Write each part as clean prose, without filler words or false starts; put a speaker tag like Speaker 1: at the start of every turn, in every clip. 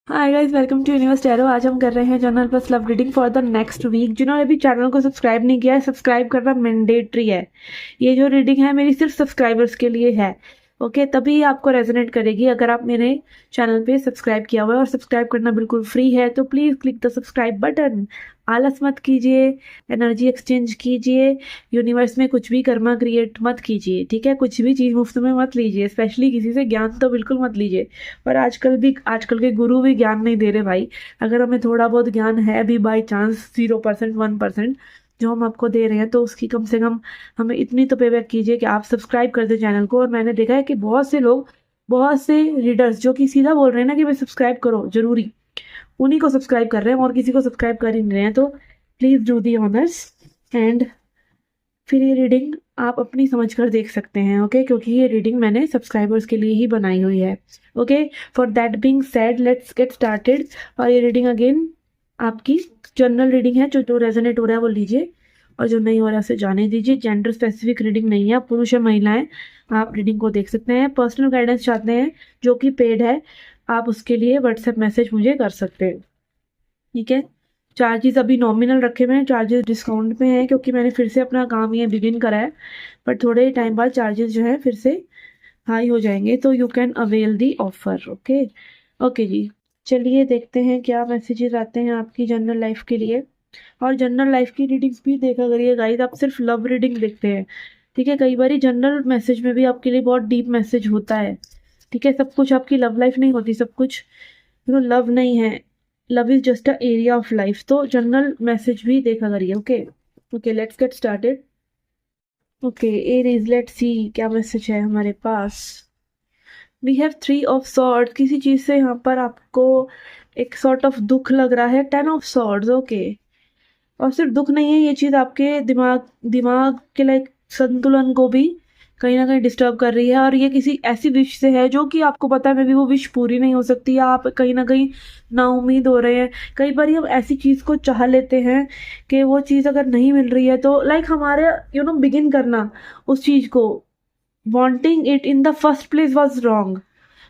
Speaker 1: Hi guys, welcome to universe tarot. आज हम कर रहे हैं general plus love reading for the next week. जिन्होंने अभी चैनल को सब्सक्राइब नहीं किया है, सब्सक्राइब करना मैंडेटरी है। ये जो रीडिंग है मेरी सिर्फ सब्सक्राइबर्स के लिए है। ओके, तभी आपको रेजोनेट करेगी अगर आप मेरे चैनल पे सब्सक्राइब किया हुआ है, और सब्सक्राइब करना बिल्कुल फ्री है। तो please click the subscribe button. आलस मत कीजिए, एनर्जी एक्सचेंज कीजिए। यूनिवर्स में कुछ भी कर्मा क्रिएट मत कीजिए, ठीक है? कुछ भी चीज़ मुफ्त में मत लीजिए, स्पेशली किसी से ज्ञान तो बिल्कुल मत लीजिए। और आजकल के गुरु भी ज्ञान नहीं दे रहे भाई। अगर हमें थोड़ा बहुत ज्ञान है भी बाई चांस 0% 1% जो हम आपको दे रहे हैं, तो उसकी कम से कम हमें इतनी तो पेबैक कीजिए कि आप सब्सक्राइब कर दें चैनल को। और मैंने देखा है कि बहुत से लोग, बहुत से रीडर्स जो कि सीधा बोल रहे हैं ना कि भाई सब्सक्राइब करो जरूरी, उन्हीं को सब्सक्राइब कर रहे हैं और किसी को सब्सक्राइब कर ही नहीं रहे हैं। तो please do the honours. And फिर ये रीडिंग आप अपनी समझ कर देख सकते हैं, ओके? क्योंकि ये रीडिंग मैंने सब्सक्राइबर्स के लिए ही बनाई हुई है, okay? For that being said, let's get started. और ये रीडिंग अगेन आपकी जनरल रीडिंग है। जो रेजोनेट हो रहा है वो लीजिए, और जो नहीं हो रहा है उसे जाने दीजिए। जेंडर स्पेसिफिक रीडिंग नहीं है, आप पुरुष या महिलाएं आप रीडिंग को देख सकते हैं। पर्सनल गाइडेंस चाहते हैं जो कि पेड है, आप उसके लिए व्हाट्सएप मैसेज मुझे कर सकते हैं, ठीक है? चार्जेस अभी नॉमिनल रखे हुए हैं, चार्जेस डिस्काउंट में है क्योंकि मैंने फिर से अपना काम ये बिगिन करा है। बट थोड़े टाइम बाद चार्जेस जो है फिर से हाई हो जाएंगे, तो you can avail the offer, okay? Okay जी, चलिए देखते हैं क्या मैसेजेस आते हैं आपकी जनरल लाइफ के लिए। और जनरल लाइफ की रीडिंग्स भी देखा करिए गाइस, आप सिर्फ लव रीडिंग देखते हैं, ठीक है? कई बार जनरल मैसेज में भी आपके लिए बहुत डीप मैसेज होता है, ठीक है? सब कुछ आपकी लव लाइफ नहीं होती, सब कुछ लव नहीं है। Love is just a area of life. तो जनरल मैसेज भी देखा करिए, okay? Okay, let's get started. Okay Aries, let's see क्या मैसेज है हमारे पास। We have 3 of swords. किसी चीज से यहाँ पर आपको एक सॉर्ट ऑफ दुख लग रहा है। 10 ऑफ सॉर्ड्स, ओके? और सिर्फ दुख नहीं है, ये चीज आपके दिमाग दिमाग के लाइक संतुलन को भी कहीं ना कहीं डिस्टर्ब कर रही है। और ये किसी ऐसी विश से है जो कि आपको पता है मे भी वो विश पूरी नहीं हो सकती, या आप कहीं ना कहीं नाउम्मीद हो रहे हैं। कई बार हम ऐसी चीज को चाह लेते हैं कि वो चीज अगर नहीं मिल रही है, तो लाइक हमारे बिगिन करना उस चीज को, wanting it in the first place was wrong.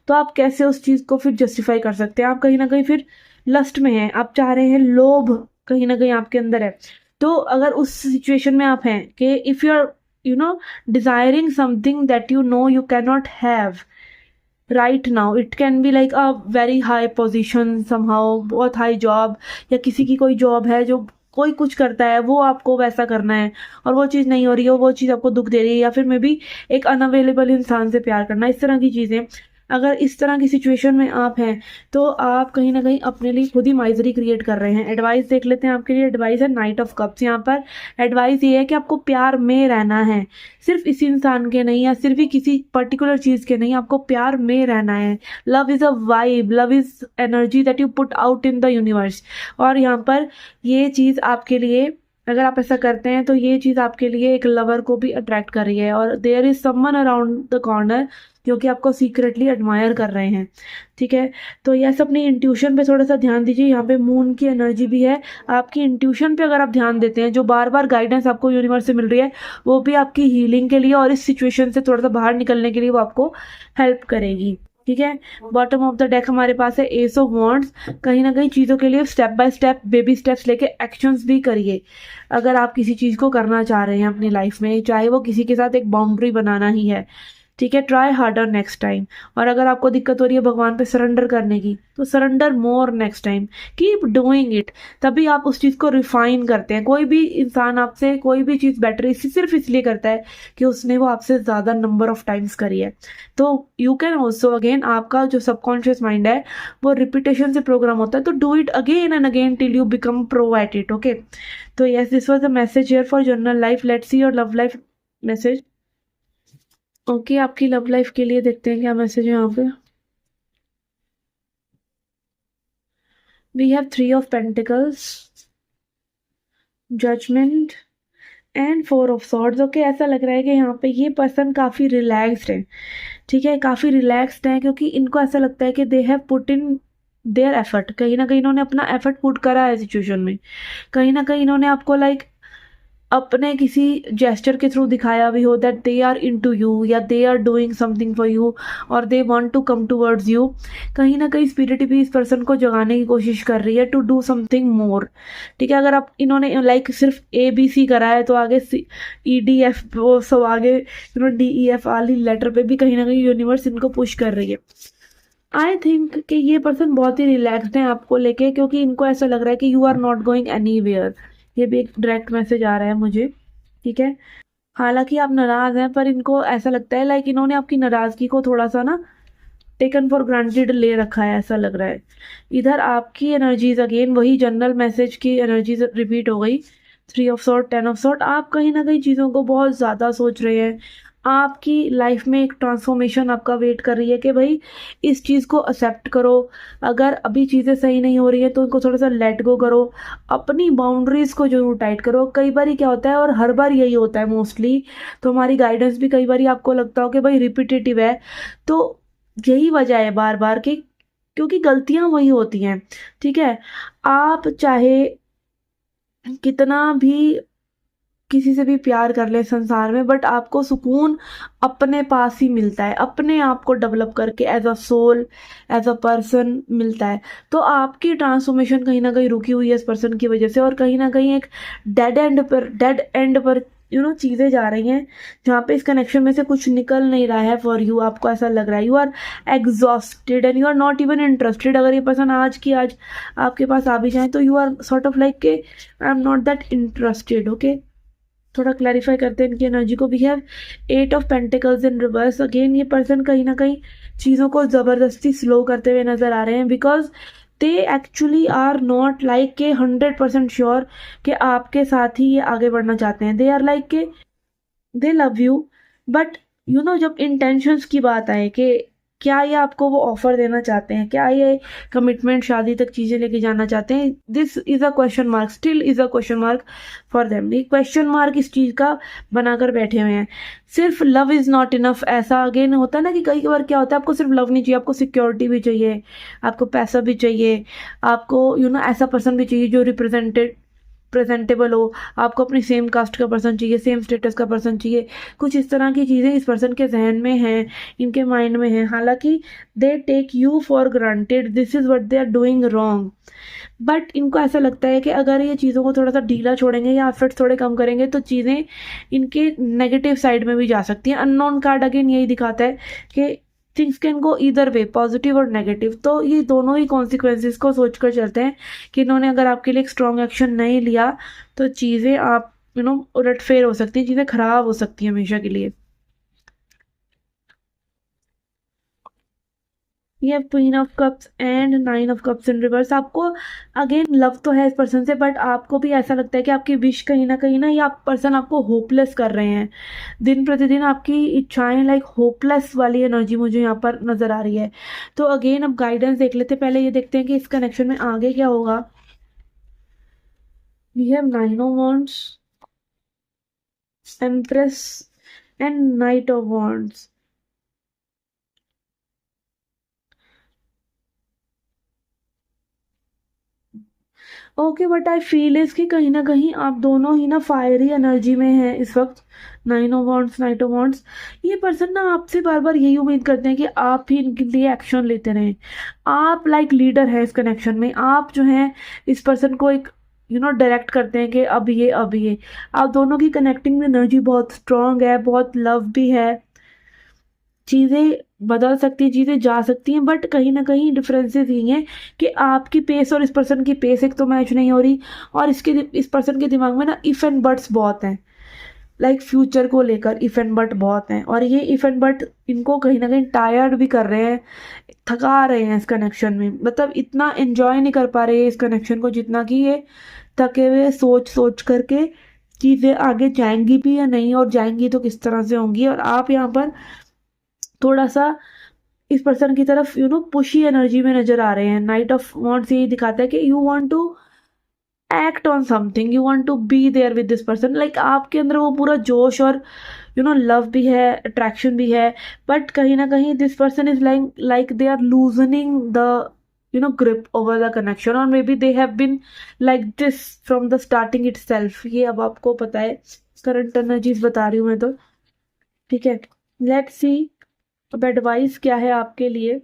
Speaker 1: तो आप कैसे उस चीज को फिर जस्टिफाई कर सकते हैं? आप कहीं ना कहीं फिर लस्ट में हैं, आप चाह रहे हैं, लोभ कहीं ना कहीं आपके अंदर है। तो अगर उस सिचुएशन में आप हैं कि if you are desiring something that you can not have right now, it can be like a very high position somehow, बहुत हाई जॉब, या किसी की कोई जॉब है जो कोई कुछ करता है वो आपको वैसा करना है, और वो चीज़ नहीं हो रही है, वो चीज़ आपको दुख दे रही है। या फिर मे बी एक अनअवेलेबल इंसान से प्यार करना, इस तरह की चीज़ें। अगर इस तरह की सिचुएशन में आप हैं, तो आप कहीं ना कहीं अपने लिए खुद ही माइजरी क्रिएट कर रहे हैं। एडवाइस देख लेते हैं आपके लिए। एडवाइस है नाइट ऑफ कप्स। यहाँ पर एडवाइस ये है कि आपको प्यार में रहना है, सिर्फ इस इंसान के नहीं, या सिर्फ ही किसी पर्टिकुलर चीज़ के नहीं, आपको प्यार में रहना है। Love is a vibe, love is energy that you put out in the universe. और यहाँ पर ये चीज़ आपके लिए, अगर आप ऐसा करते हैं तो ये चीज़ आपके लिए एक लवर को भी अट्रैक्ट कर रही है। और there is someone around the corner जो कि आपको सीक्रेटली एडमायर कर रहे हैं, ठीक है? तो यस, अपनी इंट्यूशन पे थोड़ा सा ध्यान दीजिए। यहाँ पे मून की एनर्जी भी है। आपकी इंट्यूशन पे अगर आप ध्यान देते हैं, जो बार बार गाइडेंस आपको यूनिवर्स से मिल रही है, वो भी आपकी हीलिंग के लिए और इस सिचुएशन से थोड़ा सा बाहर निकलने के लिए वो आपको हेल्प करेगी, ठीक है? बॉटम ऑफ द डेक हमारे पास है एस ऑफ वॉन्ड्स। कहीं ना कहीं चीज़ों के लिए step by step baby steps लेके एक्शंस भी करिए। अगर आप किसी चीज़ को करना चाह रहे हैं अपनी लाइफ में, चाहे वो किसी के साथ एक बाउंड्री बनाना ही है, ठीक है? Try harder next time. और अगर आपको दिक्कत हो रही है भगवान पे सरेंडर करने की, तो surrender more next time. Keep doing it, तभी आप उस चीज़ को रिफाइन करते हैं। कोई भी इंसान आपसे कोई भी चीज़ बेटर सिर्फ इसलिए करता है कि उसने वो आपसे ज़्यादा नंबर ऑफ टाइम्स करी है। तो यू कैन ऑल्सो अगेन, आपका जो सबकॉन्शियस माइंड है वो रिपीटेशन से प्रोग्राम होता है, तो do it again and again till you become pro at it, okay? तो yes, this was a message here for general life. Let's see your love life message. Okay, आपकी love life के लिए देखते हैं क्या मैसेज है यहाँ पे। We have 3 of pentacles, judgement and 4 of swords. Okay, ऐसा लग रहा है कि यहाँ पे ये पर्सन काफ़ी रिलैक्स्ड है, ठीक है? काफ़ी रिलैक्स्ड है क्योंकि इनको ऐसा लगता है कि they have put in their effort. कहीं ना कहीं इन्होंने अपना एफर्ट पुट करा है सिचुएशन में। कहीं ना कहीं इन्होंने आपको लाइक अपने किसी जेस्चर के थ्रू दिखाया भी हो that they are into you, या they are doing something for you, और they want to come towards you. कहीं ना कहीं स्पिरिट भी इस पर्सन को जगाने की कोशिश कर रही है टू डू समथिंग मोर। ठीक है, अगर आप इन्होंने लाइक सिर्फ ABC करा है तो आगे EDF वो सब आगे DEF वाली लेटर पे भी कहीं ना कहीं यूनिवर्स इनको पुश कर रही है। आई थिंक कि ये पर्सन बहुत ही रिलैक्स्ड है आपको लेके, क्योंकि इनको ऐसा लग रहा है कि you are not going anywhere. ये भी एक डायरेक्ट मैसेज आ रहा है मुझे। ठीक है, हालांकि आप नाराज हैं पर इनको ऐसा लगता है लाइक इन्होंने आपकी नाराजगी को थोड़ा सा ना टेकन फॉर ग्रांटेड ले रखा है, ऐसा लग रहा है। इधर आपकी एनर्जीज अगेन वही जनरल मैसेज की एनर्जीज रिपीट हो गई, 3 ऑफ सॉर्ट, 10 ऑफ सॉर्ट। आप कहीं ना कहीं चीज़ों को बहुत ज़्यादा सोच रहे हैं। आपकी लाइफ में एक ट्रांसफॉर्मेशन आपका वेट कर रही है कि भाई इस चीज़ को एक्सेप्ट करो। अगर अभी चीज़ें सही नहीं हो रही है तो इनको थोड़ा सा लेट गो करो, अपनी बाउंड्रीज को जरूर टाइट करो। कई बार क्या होता है, और हर बार यही होता है मोस्टली, तो हमारी गाइडेंस भी कई बार आपको लगता हो कि भाई रिपीटेटिव है, तो यही वजह है बार बार की, क्योंकि गलतियां वही होती हैं। ठीक है, आप चाहे कितना भी किसी से भी प्यार कर ले संसार में, बट आपको सुकून अपने पास ही मिलता है, अपने आप को डेवलप करके as a soul, as a person मिलता है। तो आपकी ट्रांसफॉर्मेशन कहीं ना कहीं रुकी हुई है इस पर्सन की वजह से, और कहीं ना कहीं एक डेड एंड पर चीज़ें जा रही हैं, जहाँ पे इस कनेक्शन में से कुछ निकल नहीं रहा है फॉर यू। आपको ऐसा लग रहा है you are exhausted and you are not even interested. अगर ये पर्सन आज की आज आपके पास आ भी जाए तो you are sort of like के I am not that interested. Okay, थोड़ा क्लैरिफाई करते हैं इनकी एनर्जी को। We have 8 of pentacles in reverse. Again ये पर्सन कहीं ना कहीं चीज़ों को ज़बरदस्ती स्लो करते हुए नजर आ रहे हैं, because they actually are not like के 100% श्योर कि आपके साथ ही ये आगे बढ़ना चाहते हैं। दे आर लाइक के दे लव यू, बट जब इंटेंशंस की बात आए कि क्या ये आपको वो ऑफर देना चाहते हैं, क्या ये कमिटमेंट शादी तक चीज़ें लेके जाना चाहते हैं, this is a question mark, still is a question mark for them. ये क्वेश्चन मार्क इस चीज़ का बनाकर बैठे हुए हैं। सिर्फ लव इज़ नॉट इनफ, ऐसा अगेन होता है ना कि कई बार क्या होता है, आपको सिर्फ लव नहीं चाहिए, आपको सिक्योरिटी भी चाहिए, आपको पैसा भी चाहिए, आपको ऐसा पर्सन भी चाहिए जो प्रेजेंटेबल हो, आपको अपनी सेम कास्ट का पर्सन चाहिए, सेम स्टेटस का पर्सन चाहिए। कुछ इस तरह की चीज़ें इस पर्सन के जहन में हैं, इनके माइंड में हैं। हालांकि they take you for granted, this is what they are doing wrong. But इनको ऐसा लगता है कि अगर ये चीज़ों को थोड़ा सा ढीला छोड़ेंगे या एफर्ट्स थोड़े कम करेंगे तो चीज़ें इनके नेगेटिव साइड में भी जा सकती हैं। अननोन कार्ड अगेन यही दिखाता है कि थिंग्स कैन गो इधर वे, पॉजिटिव और नेगेटिव। तो ये दोनों ही कॉन्सिक्वेंसेस को सोचकर चलते हैं कि इन्होंने अगर आपके लिए एक स्ट्रॉन्ग एक्शन नहीं लिया तो चीज़ें आप उलटफेर हो सकती हैं, चीज़ें खराब हो सकती हैं हमेशा के लिए। ये queen of cups and 9 of cups in reverse. आपको अगेन लव तो है इस पर्सन से, बट आपको भी ऐसा लगता है कि आपकी विश कहीं ना ये आप पर्सन आपको होपलेस कर रहे हैं। दिन प्रतिदिन आपकी इच्छाएं लाइक होपलेस वाली एनर्जी मुझे यहाँ पर नजर आ रही है। तो अगेन अब गाइडेंस देख लेते हैं, पहले ये देखते हैं कि इस कनेक्शन में आगे क्या होगा। We have 9 of wands, empress and knight of wands. Okay, but I feel is कि कहीं ना कहीं आप दोनों ही ना फायरी एनर्जी में हैं इस वक्त। 9 ऑफ वॉन्ड्स, 9 ऑफ वॉन्ड्स। ये पर्सन ना आपसे बार बार यही उम्मीद करते हैं कि आप ही इनके लिए एक्शन लेते रहें। आप लाइक लीडर है इस कनेक्शन में, आप जो हैं इस पर्सन को एक डायरेक्ट करते हैं कि अब ये आप दोनों की कनेक्टिंग एनर्जी बहुत स्ट्रांग है, बहुत लव भी है। चीज़ें बदल सकती हैं, चीज़ें जा सकती हैं, बट कहीं ना कहीं डिफरेंसेस ये हैं कि आपकी पेस और इस पर्सन की पेस एक तो मैच नहीं हो रही, और इस पर्सन के दिमाग में ना इफ़ एंड बट्स बहुत हैं, लाइक फ्यूचर को लेकर इफ़ एंड बट बहुत हैं, और ये इफ़ एंड बट इनको कहीं ना कहीं टायर्ड भी कर रहे हैं, थका रहे हैं इस कनेक्शन में। मतलब इतना एंजॉय नहीं कर पा रहे हैं इस कनेक्शन को जितना कि ये थके हुए सोच सोच करके चीज़ें आगे जाएंगी भी या नहीं, और जाएंगी तो किस तरह से होंगी। और आप यहाँ पर थोड़ा सा इस पर्सन की तरफ पुशी एनर्जी में नजर आ रहे हैं। नाइट ऑफ वॉन्ट्स यही दिखाता है कि you want to act on something, you want to be there with this person. Like आपके अंदर वो पूरा जोश और लव भी है, अट्रैक्शन भी है, बट कहीं ना कहीं this person is like they are loosening the grip over the connection, or maybe they have been like this from the starting itself. ये अब आपको पता है, करंट एनर्जीज बता रही हूँ मैं तो, ठीक है। लेट्स सी अब एडवाइस क्या है आपके लिए।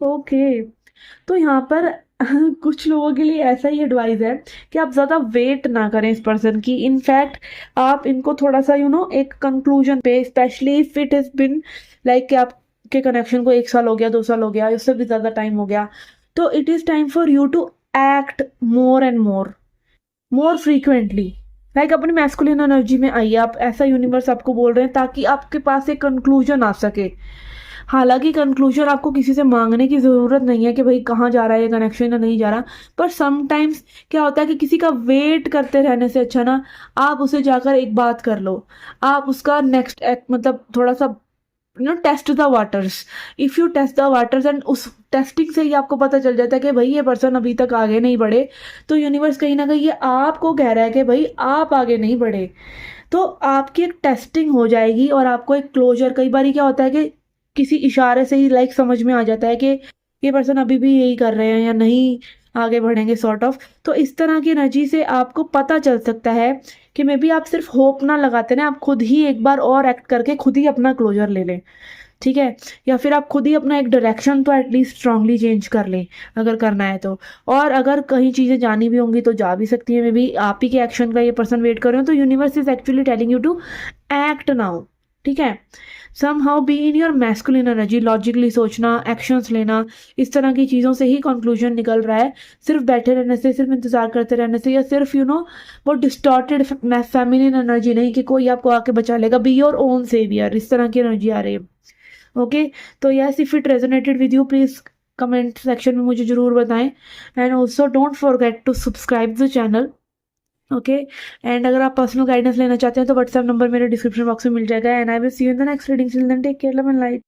Speaker 1: ओके, तो यहाँ पर कुछ लोगों के लिए ऐसा ही एडवाइस है कि आप ज़्यादा वेट ना करें इस पर्सन की। इनफैक्ट आप इनको थोड़ा सा एक कंक्लूजन पे, specially if it has been like कि आपके कनेक्शन को 1 साल हो गया, 2 साल हो गया, उससे भी ज़्यादा टाइम हो गया, तो it is time for you to act more and more frequently. Like अपनी मैस्कुलिन एनर्जी में आइए आप, ऐसा यूनिवर्स आपको बोल रहे हैं ताकि आपके पास एक कंक्लूजन आ सके। हालांकि कंक्लूजन आपको किसी से मांगने की ज़रूरत नहीं है कि भाई कहाँ जा रहा है ये कनेक्शन या नहीं जा रहा, पर समटाइम्स क्या होता है कि किसी का वेट करते रहने से अच्छा ना आप उसे जाकर एक बात कर लो, आप उसका नेक्स्ट एक्ट मतलब थोड़ा सा test the waters. If you test the waters and उस टेस्टिंग से ही आपको पता चल जाता है कि भाई ये पर्सन अभी तक आगे नहीं बढ़े, तो यूनिवर्स कहीं ना कहीं ये आपको कह रहा है कि भाई आप आगे नहीं बढ़े, तो आपकी एक टेस्टिंग हो जाएगी और आपको एक क्लोजर। कई बार क्या होता है कि किसी इशारे से ही लाइक समझ में आ जाता है कि ये पर्सन अभी भी यही कर रहे हैं या नहीं आगे बढ़ेंगे सॉर्ट ऑफ। तो इस तरह की एनर्जी से आपको पता चल सकता है कि मे बी आप सिर्फ होप ना लगाते ना, आप खुद ही एक बार और एक्ट करके खुद ही अपना क्लोजर ले लें, ठीक है। या फिर आप खुद ही अपना एक डायरेक्शन तो एटलीस्ट स्ट्रांगली चेंज कर लें अगर करना है तो। और अगर कहीं चीज़ें जानी भी होंगी तो जा भी सकती है, मे बी आप ही के एक्शन का ये पर्सन वेट कर रहे हो, तो universe is actually telling you to act now, ठीक है। Somehow be in your masculine energy, logically सोचना, एक्शंस लेना, इस तरह की चीज़ों से ही कंक्लूजन निकल रहा है। सिर्फ बैठे रहने से, सिर्फ इंतजार करते रहने से, या सिर्फ वो डिस्टॉर्टेड फेमिनिन एनर्जी नहीं कि कोई आपको आके बचा लेगा। बी योर ओन सेवियर, इस तरह की एनर्जी आ रही है। ओके, तो yes, if it resonated with you please comment section में मुझे जरूर बताएं, and also don't forget to subscribe the channel. Okay, and अगर आप पर्सनल गाइडेंस लेना चाहते हैं तो व्हाट्सएप नंबर मेरे डिस्क्रिप्शन बॉक्स में मिल जाएगा, and I will see you in the next reading. Till then take care, love and light.